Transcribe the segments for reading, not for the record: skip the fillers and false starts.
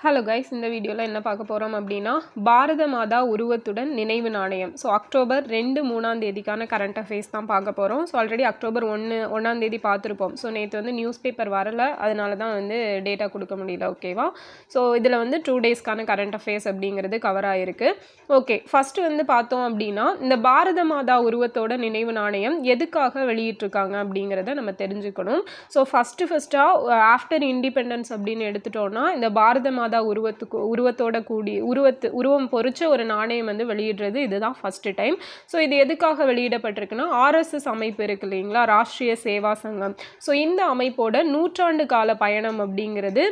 Hello guys, இந்த வீடியோவில் என்ன பார்க்க போகிறோம் அப்படின்னா பாரத மாதா உருவத்துடன் நினைவு நாணயம். ஸோ அக்டோபர் 2-3 தேதிக்கான கரண்ட் அஃபேர்ஸ் தான் பார்க்க போகிறோம். ஸோ ஆல்ரெடி அக்டோபர் 1 தேதி பார்த்துருப்போம். ஸோ நேற்று வந்து நியூஸ் பேப்பர் வரலை, அதனால தான் வந்து டேட்டா கொடுக்க முடியல. ஓகேவா? ஸோ இதில் வந்து 2 டேஸ்க்கான கரண்ட் அஃபேர்ஸ் அப்படிங்கிறது கவர் ஆகிருக்கு. ஓகே, ஃபஸ்ட்டு வந்து பார்த்தோம் அப்படின்னா இந்த பாரத மாதா உருவத்தோட நினைவு நாணயம் எதுக்காக வெளியிட்டிருக்காங்க அப்படிங்கிறத நம்ம தெரிஞ்சுக்கணும். ஸோ ஃபஸ்ட்டாக ஆஃப்டர் இண்டிபெண்டன்ஸ் அப்படின்னு எடுத்துட்டோன்னா இந்த பாரத மாதா உருவத்தோட கூடி உருவம் பொறிச்ச ஒரு நாணயம் வந்து வெளியிடுறது இதுதான் ஃபர்ஸ்ட் டைம். ஸோ இது எதுக்காக வெளியிடப்பட்டிருக்குன்னா RSS அமைப்பு இருக்கு இல்லைங்களா, ராஷ்ட்ரிய சேவா சங்கம். ஸோ இந்த அமைப்போட 100 கால பயணம் அப்படிங்கிறது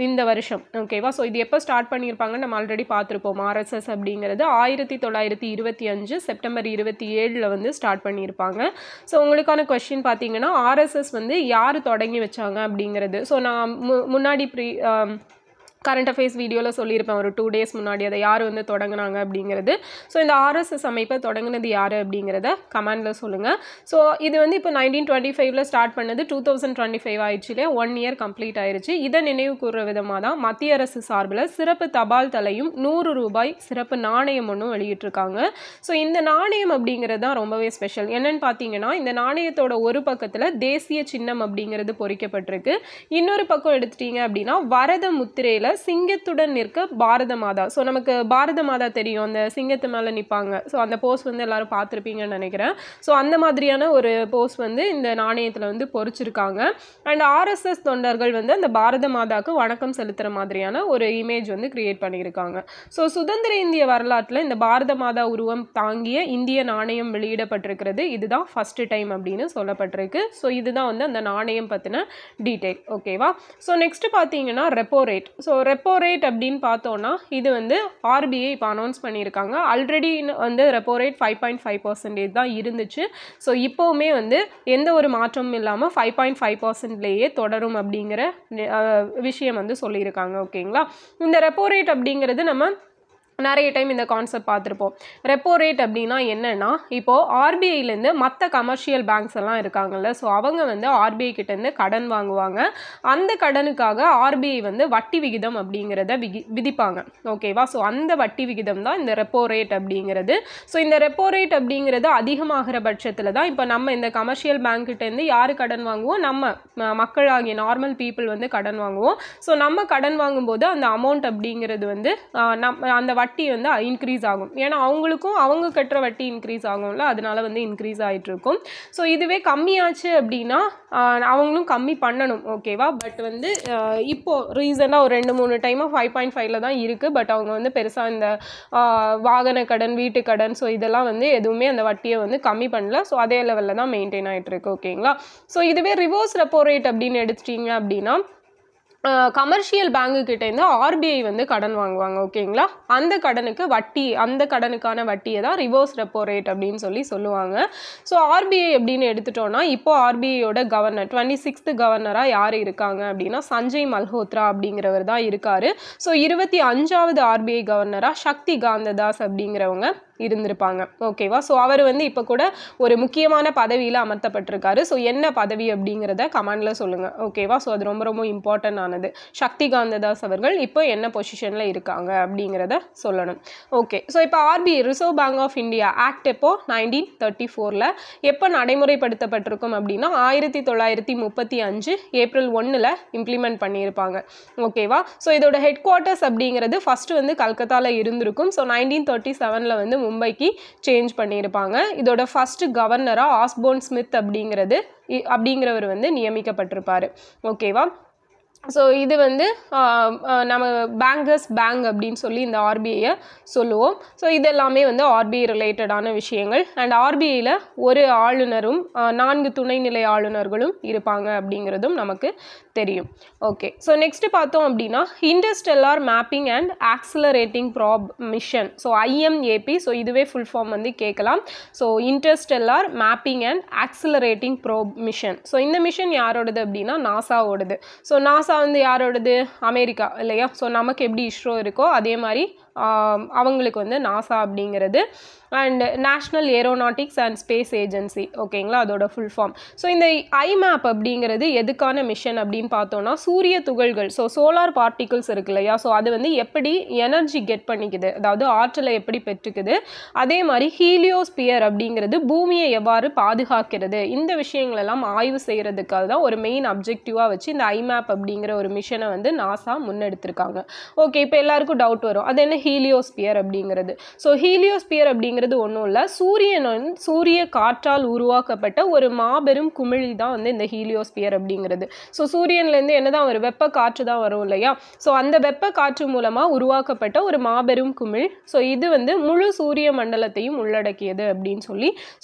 இந்த வருஷம். ஓகேவா? ஸோ இது எப்போ ஸ்டார்ட் பண்ணியிருப்பாங்கன்னு நம்ம ஆல்ரெடி பார்த்துருப்போம். RSS அப்படிங்கிறது 1925 செப்டம்பர் 27 வந்து ஸ்டார்ட் பண்ணியிருப்பாங்க. ஸோ உங்களுக்கான கொஸ்டின் பார்த்தீங்கன்னா RSS வந்து யார் தொடங்கி வச்சாங்க அப்படிங்கிறது. ஸோ நான் முன்னாடி கரண்ட் அஃபேர்ஸ் வீடியோவில் சொல்லியிருப்பேன் ஒரு 2 டேஸ் முன்னாடி அதை யார் வந்து தொடங்கினாங்க அப்படிங்கிறது. ஸோ இந்த RSS அமைப்பை தொடங்கினது யார் அப்படிங்கிறத கமெண்டில் சொல்லுங்கள். ஸோ இது வந்து இப்போ 1925 ஸ்டார்ட் பண்ணது 2025 ஆயிடுச்சு இல்லையா, 1 இயர் கம்ப்ளீட் ஆயிடுச்சு. இதை நினைவு கூறுற விதமாக தான் மத்திய அரசு சார்பில் சிறப்பு தபால் தலையும் 100 ரூபாய் சிறப்பு நாணயம் ஒன்றும் வெளியிட்டிருக்காங்க. ஸோ இந்த நாணயம் அப்படிங்கிறது தான் ரொம்பவே ஸ்பெஷல். என்னன்னு பார்த்தீங்கன்னா இந்த நாணயத்தோட ஒரு பக்கத்தில் தேசிய சின்னம் அப்படிங்கிறது பொறிக்கப்பட்டிருக்கு. இன்னொரு பக்கம் எடுத்துட்டீங்க அப்படின்னா வரத முத்திரையில் சிங்கத்துடன் நிற்க பாரத மாதா. ஸோ நமக்கு பாரத மாதா தெரியும், அந்த சிங்கத்து மேலே நிற்பாங்க. ஸோ அந்த போஸ் வந்து எல்லாரும் பார்த்துருப்பீங்கன்னு நினைக்கிறேன். ஸோ அந்த மாதிரியான ஒரு போஸ் வந்து இந்த நாணயத்தில் வந்து பொறிச்சிருக்காங்க. அண்ட் RSS தொண்டர்கள் வந்து அந்த பாரத மாதாவுக்கு வணக்கம் செலுத்துகிற மாதிரியான ஒரு இமேஜ் வந்து கிரியேட் பண்ணியிருக்காங்க. ஸோ சுதந்திர இந்திய வரலாற்றில் இந்த பாரத மாதா உருவம் தாங்கிய இந்திய நாணயம் வெளியிடப்பட்டிருக்கிறது இதுதான் ஃபர்ஸ்ட் டைம் அப்படின்னு சொல்லப்பட்டிருக்கு. ஸோ இதுதான் வந்து அந்த நாணயம் பற்றின டீட்டெயில். ஓகேவா? ஸோ நெக்ஸ்ட் பார்த்தீங்கன்னா repo rate. So repo rate அப்படின்னு பார்த்தோன்னா இது வந்து RBI இப்போ அனௌன்ஸ் பண்ணியிருக்காங்க. ஆல்ரெடி வந்து ரெப்போ ரேட் 5.5% தான் இருந்துச்சு. ஸோ இப்போவுமே வந்து எந்த ஒரு மாற்றமும் இல்லாமல் 5.5%லேயே தொடரும் அப்படிங்கிற விஷயம் வந்து சொல்லியிருக்காங்க. ஓகேங்களா? இந்த ரெப்போ ரேட் அப்படிங்கிறது நம்ம நிறைய டைம் இந்த கான்செப்ட் பார்த்துருப்போம். ரெப்போ ரேட் அப்படின்னா என்னென்னா, இப்போது RBIலேருந்து மற்ற கமர்ஷியல் பேங்க்ஸ் எல்லாம் இருக்காங்கல்ல, ஸோ அவங்க வந்து RBI கிட்டேருந்து கடன் வாங்குவாங்க. அந்த கடனுக்காக RBI வந்து வட்டி விகிதம் அப்படிங்கிறத விதிப்பாங்க. ஓகேவா? ஸோ அந்த வட்டி விகிதம் தான் இந்த ரெப்போ ரேட் அப்படிங்கிறது. ஸோ இந்த ரெப்போ ரேட் அப்படிங்கிறது அதிகமாகிற பட்சத்தில் தான் இப்போ நம்ம இந்த கமர்ஷியல் பேங்க்கிட்டேருந்து யார் கடன் வாங்குவோம், நம்ம மக்களாகிய நார்மல் பீப்புள் வந்து கடன் வாங்குவோம். ஸோ நம்ம கடன் வாங்கும்போது அந்த அமௌண்ட் அப்படிங்கிறது வந்து அந்த வட்டி வந்து இன்க்ரீஸ் ஆகும். ஏன்னா அவங்களுக்கும் அவங்க கட்டுற வட்டி இன்க்ரீஸ் ஆகும்ல, அதனால வந்து இன்க்ரீஸ் ஆகிட்டு இருக்கும். ஸோ இதுவே கம்மியாச்சு அப்படின்னா அவங்களும் கம்மி பண்ணணும். ஓகேவா? பட் வந்து இப்போது ரீசனாக ஒரு 2-3 டைமாக 5.5 தான் இருக்குது. பட் அவங்க வந்து பெருசாக இந்த வாகன கடன், வீட்டு கடன், ஸோ இதெல்லாம் வந்து எதுவுமே அந்த வட்டியை வந்து கம்மி பண்ணல. ஸோ அதே லெவலில் தான் மெயின்டைன் ஆகிட்டு இருக்கு. ஓகேங்களா? ஸோ இதுவே ரிவர்ஸ் ரெப்போ ரேட் அப்படின்னு எடுத்துட்டீங்க அப்படின்னா கமர்ஷியல் பேங்குக்கிட்டேருந்து RBI வந்து கடன் வாங்குவாங்க. ஓகேங்களா? அந்த கடனுக்கு வட்டி, அந்த கடனுக்கான வட்டியை தான் ரிவர்ஸ் ரெப்போ ரேட் அப்படின்னு சொல்லுவாங்க. ஸோ RBI அப்படின்னு எடுத்துட்டோன்னா இப்போ RBIயோட கவர்னர் 26th கவர்னராக யார் இருக்காங்க அப்படின்னா சஞ்சய் மல்ஹோத்ரா அப்படிங்கிறவர் தான் இருக்கார். ஸோ 25வது RBI கவர்னராக சக்தி காந்ததாஸ் அப்படிங்கிறவங்க இருந்திருப்பாங்க. ஓகேவா? ஸோ அவர் வந்து இப்போ கூட ஒரு முக்கியமான பதவியில் அமர்த்தப்பட்டிருக்காரு. ஸோ என்ன பதவி அப்படிங்கிறத கமெண்டில் சொல்லுங்கள். ஓகேவா? ஸோ அது ரொம்ப ரொம்ப இம்பார்ட்டன்ட் ஆனது. சக்தி காந்ததாஸ் அவர்கள் இப்போ என்ன பொசிஷனில் இருக்காங்க அப்படிங்கிறத சொல்லணும். ஓகே, ஸோ இப்போ RBI reserve bank of India act எப்போ 1934 எப்போ நடைமுறைப்படுத்தப்பட்டிருக்கும் அப்படின்னா 1935 ஏப்ரல் 1 இம்ப்ளிமெண்ட் பண்ணியிருப்பாங்க. ஓகேவா? ஸோ இதோட ஹெட் குவார்ட்டர்ஸ் அப்படிங்கிறது ஃபர்ஸ்ட் வந்து கல்கத்தாவில் இருந்திருக்கும். ஸோ 1937 வந்து மும்பைக்கு சேஞ்ச் பண்ணியிருப்பாங்க. இதோட ஃபர்ஸ்ட் கவர்னராக ஆஸ்போர்ன் ஸ்மித் அப்படிங்கிறவர் வந்து நியமிக்கப்பட்டிருப்பார். ஓகேவா? ஸோ இது வந்து நம்ம பேங்கர்ஸ் பேங்க் அப்படின்னு சொல்லி இந்த RBIயை சொல்லுவோம். ஸோ இதெல்லாமே வந்து RBI ரிலேட்டடான விஷயங்கள். அண்ட் RBIயில் ஒரு ஆளுநரும் 4 துணைநிலை ஆளுநர்களும் இருப்பாங்க அப்படிங்கிறதும் நமக்கு தெரியும். ஓகே, ஸோ நெக்ஸ்ட் பார்த்தோம் அப்படின்னா interstellar mapping and accelerating probe mission. So IMAP. So இதுவே ஃபுல் ஃபார்ம் வந்து கேட்கலாம். So interstellar mapping and accelerating probe mission. So இந்த மிஷன் யாரோடது அப்படின்னா நாசாவோடது. ஸோ நாசா வந்து யாரோடது? அமெரிக்கா இல்லையா? ஸோ நமக்கு எப்படி இஸ்ரோ இருக்கோ அதே மாதிரி அவங்களுக்கு வந்து நாசா அப்படிங்கிறது. And national aeronautics and space agency, ஓகேங்களா, அதோட ஃபுல் ஃபார்ம். ஸோ இந்த ஐமேப் அப்படிங்கிறது எதுக்கான மிஷன் அப்படின்னு பார்த்தோன்னா, சூரிய துகள்கள், ஸோ சோலார் பார்ட்டிகிள்ஸ் இருக்கு இல்லையா, ஸோ அது வந்து எப்படி எனர்ஜி கெட் பண்ணிக்குது, அதாவது ஆற்றலை எப்படி பெற்றுக்குது, அதே மாதிரி ஹீலியோஸ்பியர் அப்படிங்கிறது பூமியை எவ்வாறு பாதுகாக்கிறது, இந்த விஷயங்களெல்லாம் ஆய்வு செய்கிறதுக்காக தான் ஒரு மெயின் அப்ஜெக்டிவாக வச்சு இந்த ஐமேப் அப்படிங்கிற ஒரு மிஷனை வந்து நாசா முன்னெடுத்திருக்காங்க. ஓகே, இப்போ எல்லாருக்கும் டவுட் வரும், அது என்ன ஹீலியோஸ்பியர் அப்படிங்கிறது. ஸோ ஹீலியோஸ்பியர் அப்படிங்கிறது ஒன்றும் இல்லை, சூரிய காற்றால் உருவாக்கப்பட்ட ஒரு மாபெரும் குமிழி தான் வந்து இந்த ஹீலியோஸ்பியர் அப்படிங்கிறது. ஸோ சூரியன்லேருந்து என்னதான் ஒரு வெப்ப காற்று தான் வரும் இல்லையா, ஸோ அந்த வெப்ப காற்று மூலமாக உருவாக்கப்பட்ட ஒரு மாபெரும் குமிழ். ஸோ இது வந்து முழு சூரிய மண்டலத்தையும் உள்ளடக்கியது அப்படின்னு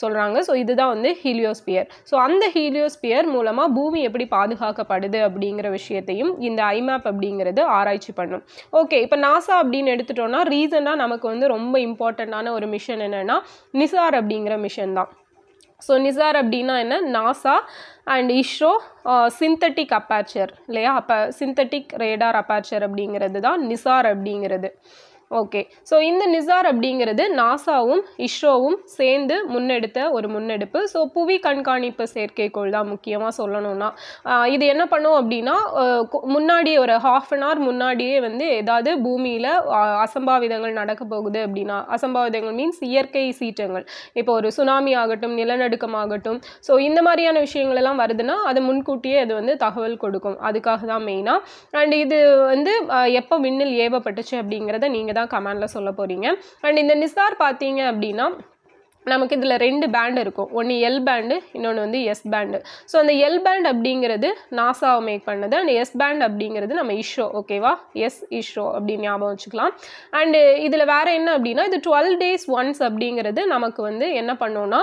சொல்கிறாங்க. ஸோ இதுதான் வந்து ஹீலியோஸ்பியர். ஸோ அந்த ஹீலியோஸ்பியர் மூலமாக பூமி எப்படி பாதுகாக்கப்படுது அப்படிங்கிற விஷயத்தையும் இந்த ஐமேப் அப்படிங்கிறது ஆராய்ச்சி பண்ணும். ஓகே, இப்போ நாசா அப்படின்னு எடுத்துட்டோம்னா ரீசனாக நமக்கு வந்து ரொம்ப இம்பார்ட்டண்ட்டான ஒரு மிஷன் என்னன்னா நிசார் அப்படிங்கிற மிஷன் தான். ஸோ நிசார் அப்படின்னா என்ன, நாசா அண்ட் இஸ்ரோ சிந்தட்டிக் அப்பார்ச்சர் இல்லையா, அப்போ சிந்தட்டிக் ரேடார் அப்பார்ச்சர் அப்படிங்கிறது தான் நிசார் அப்படிங்கிறது. ஓகே, ஸோ இந்த நிசார் அப்படிங்கிறது நாசாவும் இஸ்ரோவும் சேர்ந்து முன்னெடுத்த ஒரு முன்னெடுப்பு. ஸோ புவி கண்காணிப்பு செயற்கைக்கோள் தான் முக்கியமாக சொல்லணும்னா. இது என்ன பண்ணும் அப்படின்னா, முன்னாடியே ஒரு ½ அன் ஹவர் முன்னாடியே வந்து ஏதாவது பூமியில் அசம்பாவிதங்கள் நடக்க போகுது அப்படின்னா, அசம்பாவிதங்கள் மீன்ஸ் இயற்கை சீற்றங்கள், இப்போ ஒரு சுனாமி ஆகட்டும், நிலநடுக்கம் ஆகட்டும், ஸோ இந்த மாதிரியான விஷயங்கள் எல்லாம் வருதுன்னா அது முன்கூட்டியே அது வந்து தகவல் கொடுக்கும். அதுக்காக தான் மெயினாக. அண்ட் இது வந்து எப்போ விண்ணில் ஏவப்பட்டுச்சு அப்படிங்கிறத நீங்கள் தான் கமெண்ட்ல சொல்ல போறீங்க. அண்ட் இந்த நிசார் பார்த்தீங்க அப்படின்னா நமக்கு இதில் 2 பேண்ட் இருக்கும், ஒன்று எல் பேண்டு, இன்னொன்று வந்து எஸ் பேண்டு. ஸோ அந்த எல் பேண்ட் அப்படிங்கிறது நாசாவை மேக் பண்ணது, அண்ட் எஸ் பேண்ட் அப்படிங்கிறது நம்ம இஸ்ரோ, ஓகேவா, எஸ் இஸ்ரோ அப்படின்னு ஞாபகம் வச்சுக்கலாம். அண்டு இதில் வேறு என்ன அப்படின்னா, இது 12 days ஒன்ஸ் அப்படிங்கிறது நமக்கு வந்து என்ன பண்ணோன்னா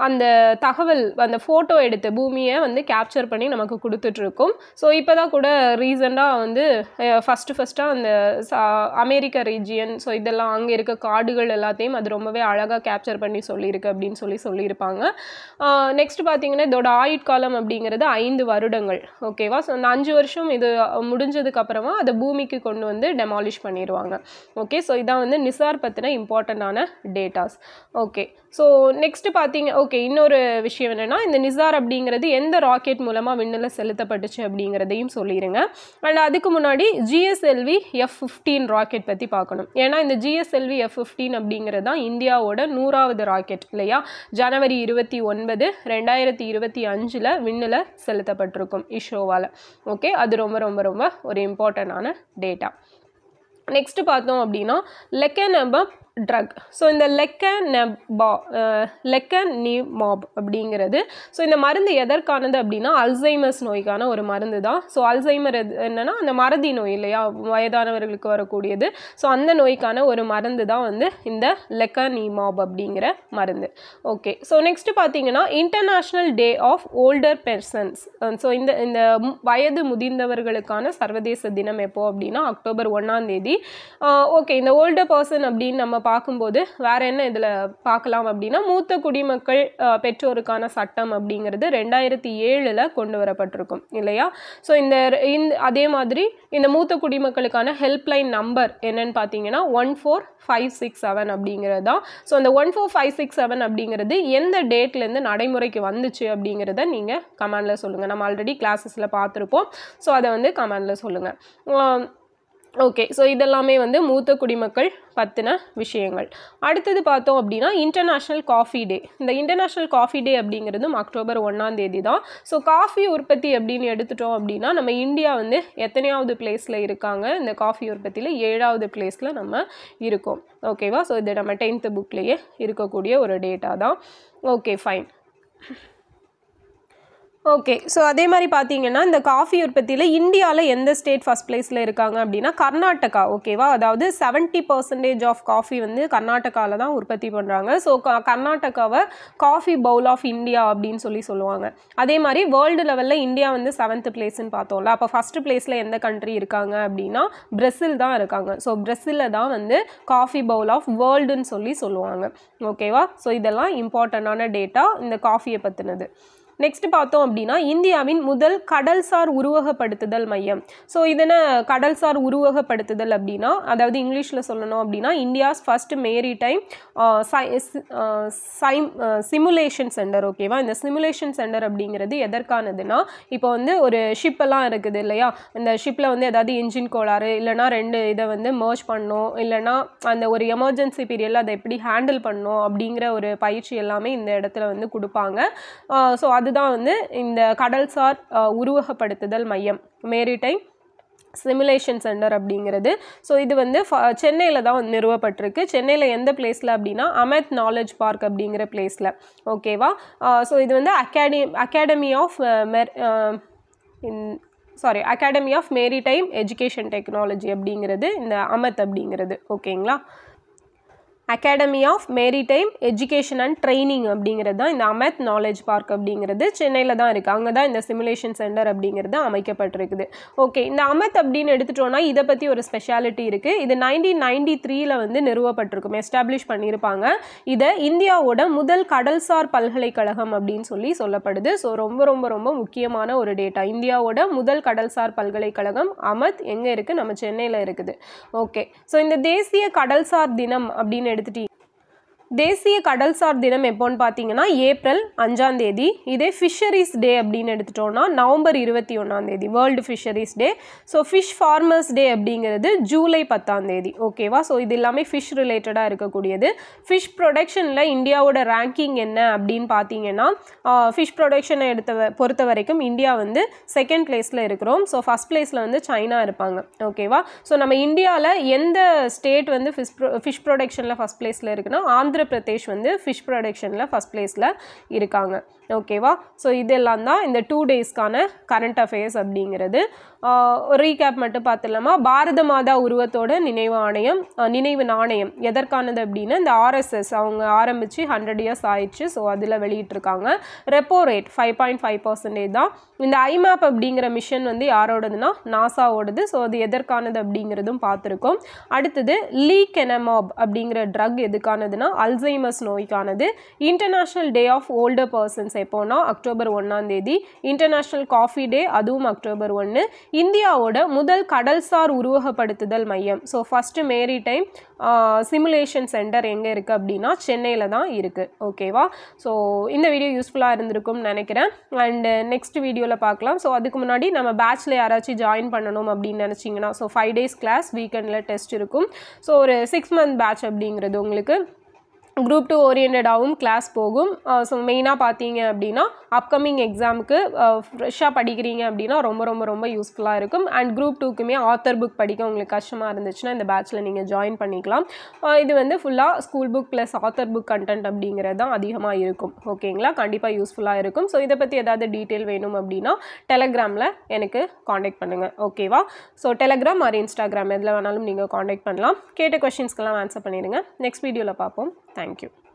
அந்த தகவல், அந்த ஃபோட்டோ எடுத்து பூமியை வந்து கேப்சர் பண்ணி நமக்கு கொடுத்துட்ருக்கோம். ஸோ இப்போ தான் கூட ரீசெண்டாக வந்து ஃபஸ்ட்டாக அந்த அமெரிக்கா ரீஜியன், ஸோ இதெல்லாம் அங்கே இருக்க காடுகள் எல்லாத்தையும் அது ரொம்பவே அழகாக கேப்சர் பண்ணி சொல்லியிருக்கு அப்படின்னு சொல்லியிருப்பாங்க. நெக்ஸ்ட் பார்த்தீங்கன்னா இதோட ஆயுட்காலம் அப்படிங்கிறது 5 வருடங்கள், ஓகேவா. ஸோ அந்த 5 வருஷம் இது முடிஞ்சதுக்கு அப்புறமா அதை பூமிக்கு கொண்டு வந்து டெமாலிஷ் பண்ணிடுவாங்க. ஓகே, ஸோ இதான் வந்து நிசார் பற்றின இம்பார்ட்டண்டான டேட்டாஸ். ஓகே, ஸோ நெக்ஸ்ட் பார்த்தீங்க, ஓகே, இன்னொரு விஷயம் என்னென்னா, இந்த நிசார் அப்படிங்கிறது எந்த ராக்கெட் மூலமாக விண்ணில் செலுத்தப்பட்டுச்சு அப்படிங்கிறதையும் சொல்லிடுங்க. அண்ட் அதுக்கு முன்னாடி GSLV F-15 ராக்கெட் பற்றி பார்க்கணும். ஏன்னா இந்த GSLV F-15 அப்படிங்கிறது தான் இந்தியாவோட 100வது ராக்கெட் இல்லையா. ஜனவரி 29, 2025 விண்ணில் செலுத்தப்பட்டிருக்கும் இஸ்ரோவால். ஓகே, அது ரொம்ப ரொம்ப ரொம்ப ஒரு இம்பார்ட்டண்டான டேட்டா. நெக்ஸ்ட் பார்த்தோம் அப்படின்னா லெக்கனபப் ட்ரக். ஸோ இந்த லெக்கனிமாப் அப்படிங்கிறது, ஸோ இந்த மருந்து எதற்கானது அப்படின்னா அல்சைமர்ஸ் நோய்க்கான ஒரு மருந்து தான். ஸோ அல்சைமர் என்னன்னா அந்த மறதி நோய் இல்லையா, வயதானவர்களுக்கு வரக்கூடியது. ஸோ அந்த நோய்க்கான ஒரு மருந்து தான் வந்து இந்த லெக்கனிமாப் அப்படிங்கிற மருந்து. ஓகே, ஸோ நெக்ஸ்ட் பார்த்தீங்கன்னா international day of older persons. So இந்த வயது முதிர்ந்தவர்களுக்கான சர்வதேச தினம் எப்போ அப்படின்னா அக்டோபர் 1 ஓகே, இந்த ஓல்டர் பர்சன் அப்படின்னு நம்ம பார்க்கும்போது வேற என்ன இதில் பார்க்கலாம் அப்படின்னா, மூத்த குடிமக்கள் பெற்றோருக்கான சட்டம் அப்படிங்கிறது 2007 கொண்டு வரப்பட்டிருக்கும் இல்லையா. ஸோ இந்த அதே மாதிரி இந்த மூத்த குடிமக்களுக்கான ஹெல்ப்லைன் நம்பர் என்னன்னு பார்த்தீங்கன்னா 14567 அப்படிங்கிறது தான். ஸோ அந்த 14567 அப்படிங்கிறது எந்த டேட்லேருந்து நடைமுறைக்கு வந்துச்சு அப்படிங்கிறத நீங்கள் கமெண்டில் சொல்லுங்கள். நம்ம ஆல்ரெடி கிளாஸஸில் பார்த்துருப்போம். ஸோ அதை வந்து கமெண்டில் சொல்லுங்கள். ஓகே, ஸோ இதெல்லாமே வந்து மூத்த குடிமக்கள் பற்றின விஷயங்கள். அடுத்தது பார்த்தோம் அப்படின்னா இன்டர்நேஷ்னல் காஃபி டே. இந்த இன்டர்நேஷ்னல் காஃபி டே அப்படிங்கிறதும் அக்டோபர் 1 தான். ஸோ காஃபி உற்பத்தி அப்படின்னு எடுத்துட்டோம் அப்படின்னா நம்ம இந்தியா வந்து எத்தனையாவது பிளேஸில் இருக்காங்க, இந்த காஃபி உற்பத்தியில் 7வது பிளேஸில் நம்ம இருக்கோம். ஓகேவா. ஸோ இது நம்ம 10th புக்லேயே இருக்கக்கூடிய ஒரு டேட்டா தான். Okay, fine. ஓகே, ஸோ அதே மாதிரி பார்த்தீங்கன்னா இந்த காஃபி உற்பத்தியில் இந்தியாவில் எந்த ஸ்டேட் ஃபஸ்ட் பிளேஸில் இருக்காங்க அப்படின்னா கர்நாடகா. ஓகேவா, அதாவது 70% ஆஃப் காஃபி வந்து கர்நாடகாவில் தான் உற்பத்தி பண்ணுறாங்க. ஸோ கர்நாடகாவை காஃபி பவுல் ஆஃப் இந்தியா அப்படின்னு சொல்லுவாங்க. அதே மாதிரி வேர்ல்டு லெவலில் இந்தியா வந்து 7th பிளேஸ்ன்னு பார்த்தோம்ல. அப்போ ஃபஸ்ட்டு பிளேஸில் எந்த கண்ட்ரி இருக்காங்க அப்படின்னா பிரேசில் தான் இருக்காங்க. ஸோ பிரேசிலில் தான் வந்து காஃபி பவுல் ஆஃப் வேர்ல்டுன்னு சொல்லுவாங்க. ஓகேவா. ஸோ இதெல்லாம் இம்பார்ட்டண்டான டேட்டா இந்த காஃபியை பற்றினது. நெக்ஸ்ட் பார்த்தோம் அப்படின்னா இந்தியாவின் முதல் கடல்சார் உருவகப்படுத்துதல் மையம். ஸோ இதனை கடல்சார் உருவகப்படுத்துதல் அப்படின்னா, அதாவது இங்கிலீஷில் சொல்லணும் அப்படின்னா India's first maritime simulation centre. ஓகேவா, இந்த சிமுலேஷன் சென்டர் அப்படிங்கிறது எதற்கானதுன்னா, இப்போ வந்து ஒரு ஷிப்பெல்லாம் இருக்குது இல்லையா, இந்த ஷிப்பில் வந்து ஏதாவது இன்ஜின் கோளாறு இல்லைனா ரெண்டு இதை வந்து மர்ஜ் பண்ணணும், இல்லைனா அந்த ஒரு எமர்ஜென்சி பீரியடில் அதை எப்படி ஹேண்டில் பண்ணணும் அப்படிங்கிற ஒரு பயிற்சி எல்லாமே இந்த இடத்துல வந்து கொடுப்பாங்க. ஸோ அதுதான் வந்து இந்த கடல்சார் உருவகப்படுத்துதல் மையம், மேரிடைம் சிமுலேஷன் சென்டர் அப்படிங்கிறது. ஸோ இது வந்து சென்னையில் தான் வந்து நிறுவப்பட்டிருக்கு. சென்னையில் எந்த பிளேஸில் அப்படின்னா அமித் நாலேஜ் பார்க் அப்படிங்கிற பிளேஸில். ஓகேவா, ஸோ இது வந்து academy of maritime education technology அப்படிங்கிறது இந்த அமித் அப்படிங்கிறது. ஓகேங்களா, academy of maritime education and training அப்படிங்கிறது தான் இந்த அமித் நாலேஜ் பார்க் அப்படிங்கிறது சென்னையில் தான் இருக்குது. அங்கே தான் இந்த சிமுலேஷன் சென்டர் அப்படிங்கிறது அமைக்கப்பட்டிருக்குது. ஓகே, இந்த அமித் அப்படின்னு எடுத்துட்டோன்னா இதை பற்றி ஒரு ஸ்பெஷாலிட்டி இருக்குது. இது 1993 வந்து நிறுவப்பட்டிருக்கும், எஸ்டாப்ளிஷ் பண்ணியிருப்பாங்க. இதை இந்தியாவோட முதல் கடல்சார் பல்கலைக்கழகம் அப்படின்னு சொல்லப்படுது. ஸோ ரொம்ப ரொம்ப ரொம்ப முக்கியமான ஒரு டேட்டா. இந்தியாவோட முதல் கடல்சார் பல்கலைக்கழகம் அமித் எங்கே இருக்குது, நம்ம சென்னையில் இருக்குது. ஓகே, ஸோ இந்த தேசிய கடல்சார் தினம் அப்படின்னு தேசிய கடல்சார் தினம் எப்போன்னு பார்த்தீங்கன்னா ஏப்ரல் 5ஆம் தேதி. இதே ஃபிஷரிஸ் டே அப்படின்னு எடுத்துட்டோம்னா நவம்பர் 21ஆம் தேதி, வேர்ல்டு ஃபிஷரிஸ் டே. ஸோ ஃபிஷ் ஃபார்மர்ஸ் டே அப்படிங்கிறது ஜூலை 10ஆம் தேதி. ஓகேவா, ஸோ இது எல்லாமே ஃபிஷ் ரிலேட்டடாக இருக்கக்கூடியது. ஃபிஷ் ப்ரொடக்ஷனில் இந்தியாவோட ரேங்கிங் என்ன அப்படின்னு பார்த்தீங்கன்னா, ஃபிஷ் ப்ரொடக்ஷனை பொறுத்த வரைக்கும் இந்தியா வந்து செகண்ட் பிளேஸில் இருக்கிறோம். ஸோ ஃபஸ்ட் பிளேஸில் வந்து சைனா இருப்பாங்க. ஓகேவா, ஸோ நம்ம இந்தியாவில் எந்த ஸ்டேட் வந்து ஃபிஷ் ப்ரொடக்ஷனில் ஃபஸ்ட் பிளேஸில் இருக்குன்னா ஆந்திர பிரதேஷ் வந்து ஃபிஷ் ப்ரொடக்ஷனில் ஃபஸ்ட் பிளேஸில் இருக்காங்க. ஓகேவா, ஸோ இதெல்லாம் தான் இந்த 2 டேஸ்க்கான கரண்ட் அஃபேர்ஸ் அப்படிங்கிறது. ரீகேப் மட்டும் பார்த்துலாமா, பாரத மாதா உருவத்தோட நினைவு நாணயம் எதற்கானது அப்படின்னா இந்த RSS அவங்க ஆரம்பித்து 100 இயர்ஸ் ஆயிடுச்சு. ஸோ அதில் வெளியிட்டிருக்காங்க. ரெப்போ ரேட் 5.5% தான். இந்த ஐமேப் அப்படிங்கிற மிஷன் வந்து யாரோடதுன்னா நாசாவோடது. ஸோ அது எதற்கானது அப்படிங்கிறதும் பார்த்துருக்கோம். அடுத்தது லீகெனமாப் அப்படிங்கிற ட்ரக் எதுக்கானதுன்னா அல்சைமர்ஸ் நோய்க்கானது. International day of older persons எப்போனா அக்டோபர் 1ஆம் தேதி. இன்டர்நேஷ்னல் காஃபி டே அதுவும் அக்டோபர் 1. இந்தியாவோட முதல் கடல்சார் உருவகப்படுத்துதல் மையம், so first maritime simulation centre எங்கே இருக்குது அப்படின்னா சென்னையில் தான் இருக்குது. ஓகேவா, ஸோ இந்த வீடியோ யூஸ்ஃபுல்லாக இருந்திருக்கும்னு நினைக்கிறேன். அண்டு நெக்ஸ்ட் வீடியோவில் பார்க்கலாம். ஸோ அதுக்கு முன்னாடி நம்ம பேட்சில் யாராச்சும் ஜாயின் பண்ணணும் அப்படின்னு நினச்சிங்கன்னா, ஸோ 5 days கிளாஸ், வீக்கெண்டில் டெஸ்ட் இருக்கும். ஸோ ஒரு 6 month பேட்ச் அப்படிங்கிறது உங்களுக்கு குரூப் 2 ஓரியன்டாகவும் கிளாஸ் போகும். ஸோ மெயினாக பார்த்தீங்க அப்படின்னா அப்கமிங் எக்ஸாமுக்கு ஃப்ரெஷ்ஷாக படிக்கிறீங்க அப்படின்னா ரொம்ப ரொம்ப ரொம்ப யூஸ்ஃபுல்லாக இருக்கும். அண்ட் குரூப் 2க்குமே ஆத்தர் புக் படிக்க உங்களுக்கு கஷ்டமாக இருந்துச்சுன்னா இந்த பேட்சில் நீங்கள் ஜாயின் பண்ணிக்கலாம். இது வந்து ஃபுல்லாக school book plus author book content அப்படிங்கிறது தான் அதிகமாக இருக்கும். ஓகேங்களா, கண்டிப்பாக யூஸ்ஃபுல்லாக இருக்கும். ஸோ இதை பற்றி ஏதாவது டீட்டெயில் வேணும் அப்படின்னா டெலகிராமில் எனக்கு காண்டாக்ட் பண்ணுங்கள். ஓகேவா, ஸோ டெலகிராம் ஆர் இன்ஸ்டாகிராம் எதில் வேணாலும் நீங்கள் காண்டாக்ட் பண்ணலாம். கேட்ட கொஷின்ஸ்க்கெல்லாம் ஆன்சர் பண்ணிடுங்க. நெக்ஸ்ட் வீடியோவில் பார்ப்போம். Thank you.